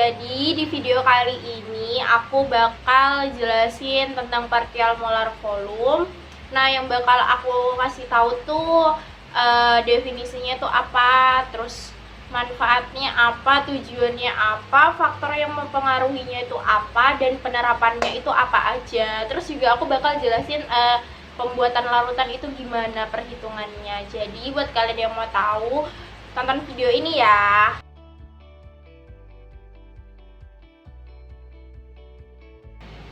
Jadi di video kali ini aku bakal jelasin tentang partial molar volume. Nah, yang bakal aku kasih tahu tuh definisinya tuh apa, terus manfaatnya apa, tujuannya apa, faktor yang mempengaruhinya itu apa, dan penerapannya itu apa aja. Terus juga aku bakal jelasin pembuatan larutan itu gimana perhitungannya. Jadi buat kalian yang mau tahu, tonton video ini ya.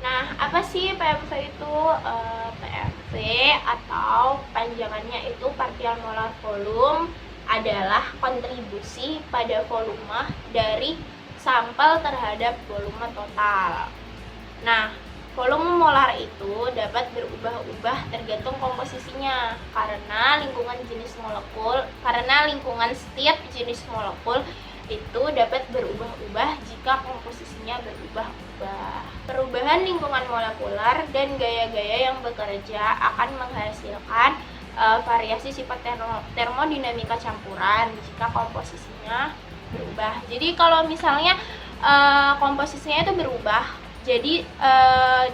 Nah, apa sih PMV itu? PMV atau panjangannya itu partial molar volume adalah kontribusi pada volume dari sampel terhadap volume total. Nah, volume molar itu dapat berubah-ubah tergantung komposisinya karena lingkungan setiap jenis molekul itu dapat berubah-ubah jika komposisinya berubah-ubah. Perubahan lingkungan molekuler dan gaya-gaya yang bekerja akan menghasilkan variasi sifat termodinamika campuran jika komposisinya berubah. Jadi kalau misalnya komposisinya itu berubah, jadi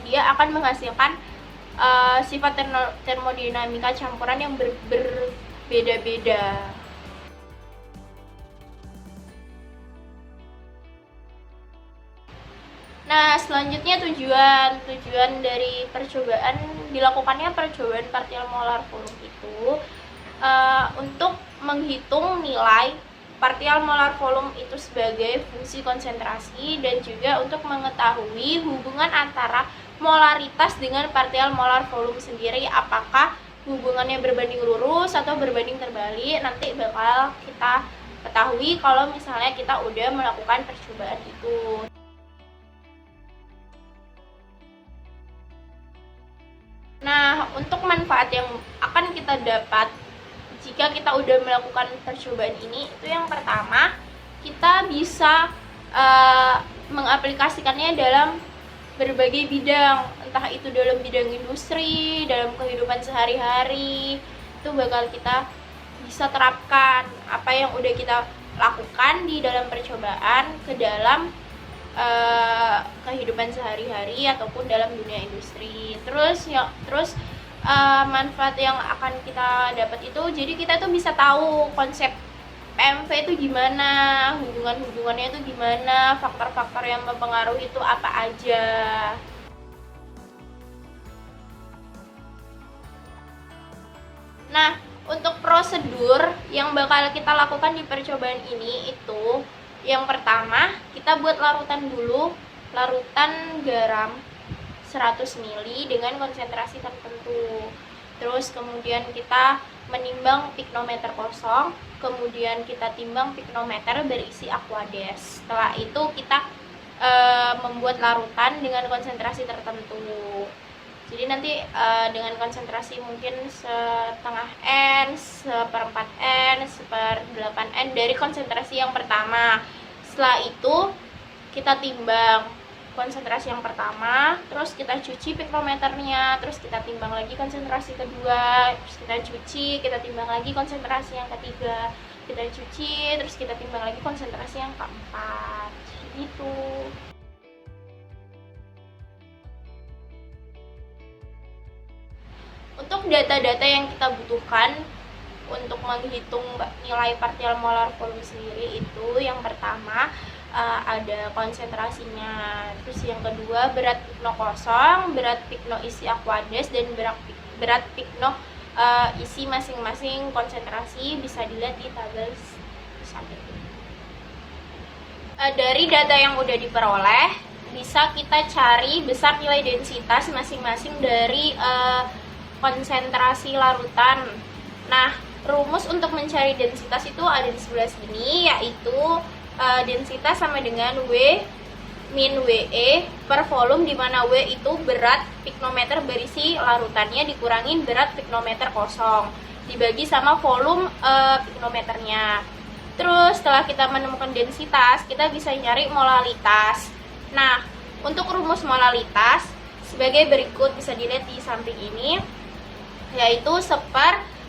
dia akan menghasilkan sifat termodinamika campuran yang berbeda-beda. Nah, selanjutnya tujuan dari dilakukannya percobaan partial molar volume itu untuk menghitung nilai partial molar volume itu sebagai fungsi konsentrasi dan juga untuk mengetahui hubungan antara molaritas dengan partial molar volume sendiri, apakah hubungannya berbanding lurus atau berbanding terbalik. Nanti bakal kita ketahui kalau misalnya kita udah melakukan percobaan itu. Nah, untuk manfaat yang akan kita dapat jika kita udah melakukan percobaan ini, itu yang pertama, kita bisa mengaplikasikannya dalam berbagai bidang, entah itu dalam bidang industri, dalam kehidupan sehari-hari, itu bakal kita bisa terapkan apa yang udah kita lakukan di dalam percobaan ke dalam kehidupan sehari-hari ataupun dalam dunia industri. Terus manfaat yang akan kita dapat itu, jadi kita tuh bisa tahu konsep PMV itu gimana, hubungannya itu gimana, faktor-faktor yang mempengaruhi itu apa aja. Nah, untuk prosedur yang bakal kita lakukan di percobaan ini itu, yang pertama, kita buat larutan dulu, larutan garam 100 ml dengan konsentrasi tertentu. Terus kemudian kita menimbang piknometer kosong, kemudian kita timbang piknometer berisi aquades. Setelah itu kita membuat larutan dengan konsentrasi tertentu. Jadi nanti dengan konsentrasi mungkin setengah N, seperempat N, seperdelapan N dari konsentrasi yang pertama. Setelah itu kita timbang konsentrasi yang pertama, terus kita cuci piknometernya, terus kita timbang lagi konsentrasi kedua, terus kita cuci, kita timbang lagi konsentrasi yang ketiga, kita cuci, terus kita timbang lagi konsentrasi yang keempat. Gitu. Untuk data-data yang kita butuhkan untuk menghitung nilai partial molar volume sendiri itu, yang pertama ada konsentrasinya, terus yang kedua berat pikno kosong, berat pikno isi aquades, dan berat pikno isi masing-masing konsentrasi bisa dilihat di tabel samping. Dari data yang udah diperoleh, bisa kita cari besar nilai densitas masing-masing dari konsentrasi larutan. Nah, rumus untuk mencari densitas itu ada di sebelah sini, yaitu densitas sama dengan W min WE per volume, di mana W itu berat piknometer berisi larutannya dikurangin berat piknometer kosong dibagi sama volume piknometernya. Terus setelah kita menemukan densitas, kita bisa nyari molalitas. Nah, untuk rumus molalitas sebagai berikut, bisa dilihat di samping ini, yaitu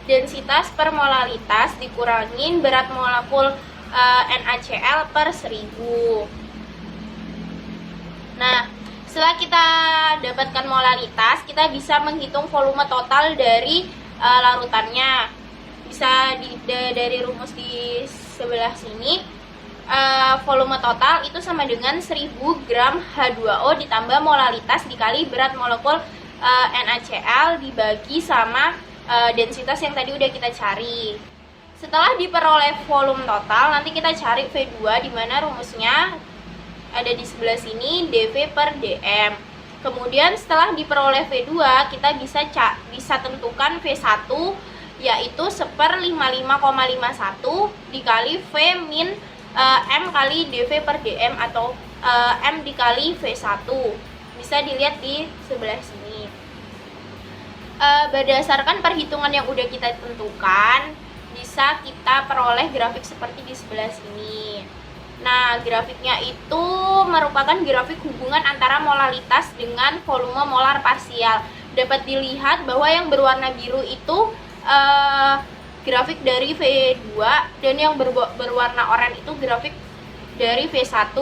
densitas per molalitas dikurangin berat molekul NaCl per 1000. Nah, setelah kita dapatkan molaritas, kita bisa menghitung volume total dari larutannya. Bisa dari rumus di sebelah sini, volume total itu sama dengan 1000 gram H2O ditambah molaritas dikali berat molekul NaCl dibagi sama densitas yang tadi udah kita cari. Setelah diperoleh volume total, nanti kita cari V2, di mana rumusnya ada di sebelah sini, dV per dm. Kemudian setelah diperoleh V2, kita bisa tentukan V1, yaitu 1/55,51 dikali V min M kali dV per dm, atau M dikali V1. Bisa dilihat di sebelah sini. Berdasarkan perhitungan yang udah kita tentukan, bisa kita peroleh grafik seperti di sebelah sini. Nah, grafiknya itu merupakan grafik hubungan antara molaritas dengan volume molar parsial. Dapat dilihat bahwa yang berwarna biru itu grafik dari V2, dan yang berwarna oranye itu grafik dari V1.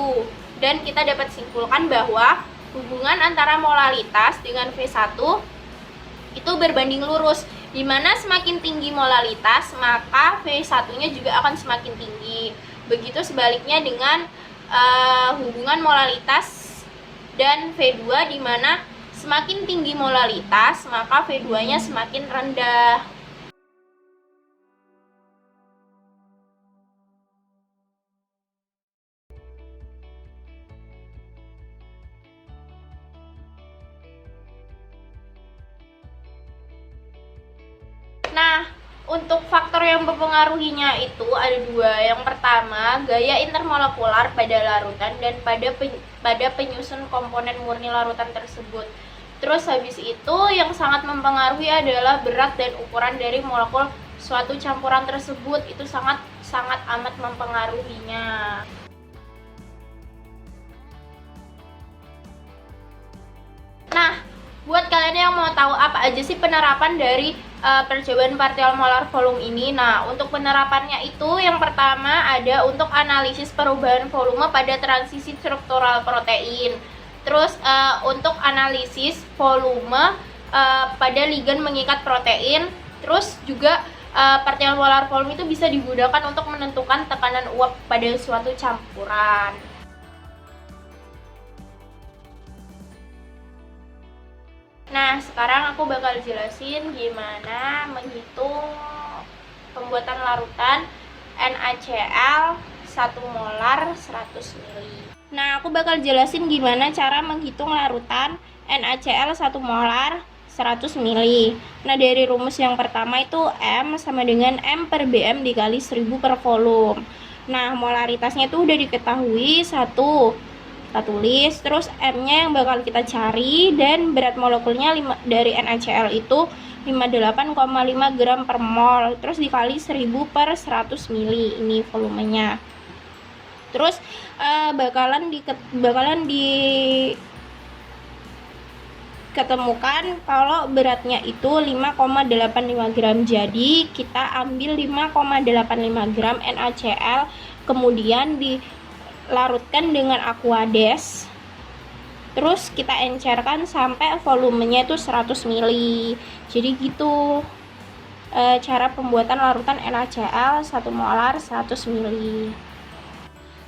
Dan kita dapat simpulkan bahwa hubungan antara molaritas dengan V1 itu berbanding lurus, di mana semakin tinggi molaritas, maka V1-nya juga akan semakin tinggi. Begitu sebaliknya dengan hubungan molaritas dan V2, di mana semakin tinggi molaritas, maka V2-nya semakin rendah. Nah, untuk faktor yang mempengaruhinya itu ada dua. Yang pertama, gaya intermolekular pada larutan dan pada penyusun komponen murni larutan tersebut. Terus habis itu yang sangat mempengaruhi adalah berat dan ukuran dari molekul suatu campuran tersebut. Itu sangat amat mempengaruhinya. Nah, buat kalian yang mau tahu apa aja sih penerapan dari percobaan partial molar volume ini. Nah, untuk penerapannya itu yang pertama ada untuk analisis perubahan volume pada transisi struktural protein. Terus untuk analisis volume pada ligan mengikat protein. Terus juga partial molar volume itu bisa digunakan untuk menentukan tekanan uap pada suatu campuran. Nah, sekarang aku bakal jelasin gimana menghitung pembuatan larutan NaCl 1 molar 100 ml. Nah, aku bakal jelasin gimana cara menghitung larutan NaCl 1 molar 100 ml. Nah, dari rumus yang pertama itu M sama dengan M per Bm dikali 1000 per volume. Nah, molaritasnya itu udah diketahui 1. Kita tulis, terus M-nya yang bakal kita cari, dan berat molekulnya dari NaCl itu 58,5 gram per mol, terus dikali 1000 per 100 ml, ini volumenya. Terus bakalan diketemukan kalau beratnya itu 5,85 gram. Jadi kita ambil 5,85 gram NaCl, kemudian larutkan dengan Aquades, terus kita encerkan sampai volumenya itu 100 ml. Jadi gitu cara pembuatan larutan NaCl 1 molar 100 ml.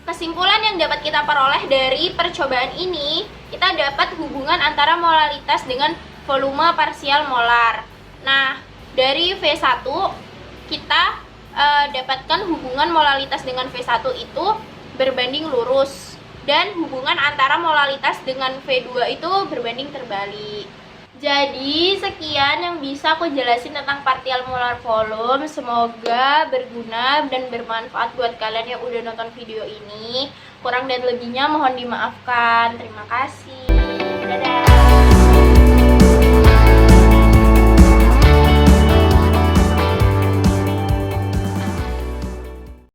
Kesimpulan yang dapat kita peroleh dari percobaan ini, kita dapat hubungan antara molaritas dengan volume parsial molar. Nah, dari V1 kita dapatkan hubungan molaritas dengan V1 itu berbanding lurus, dan hubungan antara molaritas dengan V2 itu berbanding terbalik. Jadi sekian yang bisa aku jelasin tentang partial molar volume. Semoga berguna dan bermanfaat buat kalian yang udah nonton video ini. Kurang dan lebihnya mohon dimaafkan. Terima kasih. Dadah.